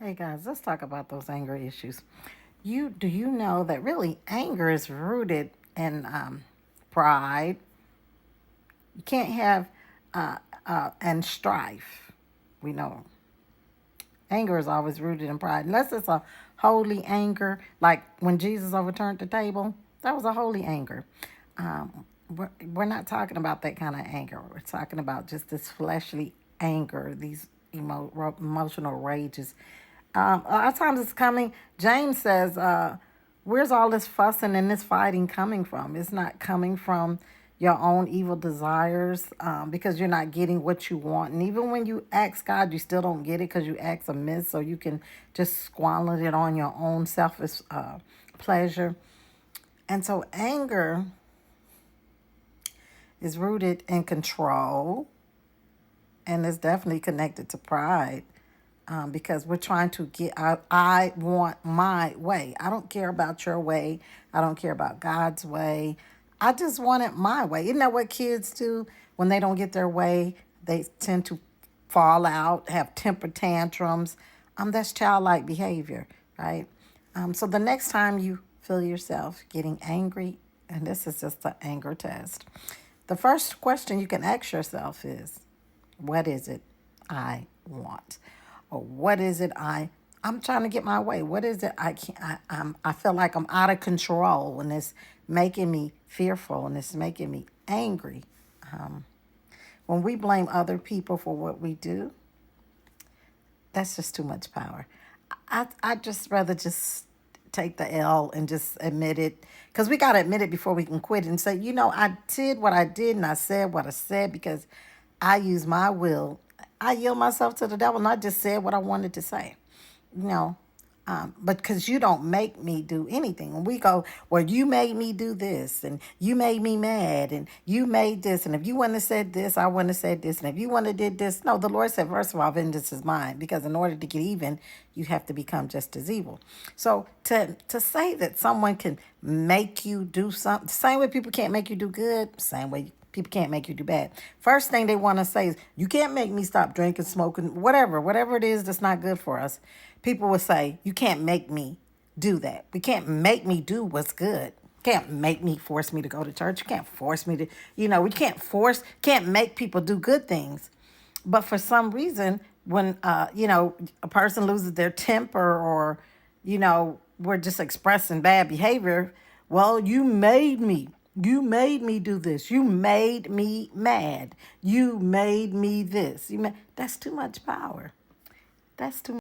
Hey guys, let's talk about those anger issues. Do you know that really anger is rooted in pride? You can't have and strife. We know anger is always rooted in pride, unless it's a holy anger, like when Jesus overturned the table. That was a holy anger. We're not talking about that kind of anger. We're talking about just this fleshly anger, these emotional rages. A lot of times it's coming. James says, where's all this fussing and this fighting coming from? It's not coming from your own evil desires, because you're not getting what you want. And even when you ask God, you still don't get it because you ask amiss, so you can just squander it on your own selfish pleasure. And so anger is rooted in control and is definitely connected to pride, because we're trying to get I want my way. I don't care about your way. I don't care about God's way. I just want it my way. Isn't that what kids do when they don't get their way? They tend to fall out, have temper tantrums. That's childlike behavior, right? So the next time you feel yourself getting angry, and this is just an anger test, the first question you can ask yourself is, what is it I want? Or what is it I'm trying to get my way? What is it I feel like I'm out of control and it's making me fearful and it's making me angry. When we blame other people for what we do, that's just too much power. I just rather just take the L and just admit it, because we got to admit it before we can quit and say, I did what I did and I said what I said because I use my will. I yield myself to the devil and I just said what I wanted to say. You know, but because you don't make me do anything. When we go, well, you made me do this, and you made me mad, and you made this, and if you wouldn't have said this, I wouldn't have said this, and if you wouldn't have did this, no, the Lord said, first of all, vengeance is mine, because in order to get even, you have to become just as evil. So to say that someone can make you do something, same way people can't make you do good, same way people can't make you do bad. First thing they want to say is, you can't make me stop drinking, smoking, whatever it is that's not good for us. People will say, you can't make me do that. We can't make me do what's good. Can't make me force me to go to church. You can't force me to, we can't make people do good things. But for some reason, when, a person loses their temper, or, we're just expressing bad behavior, well, you made me. You made me do this. You made me mad. You made me this. That's too much power. That's too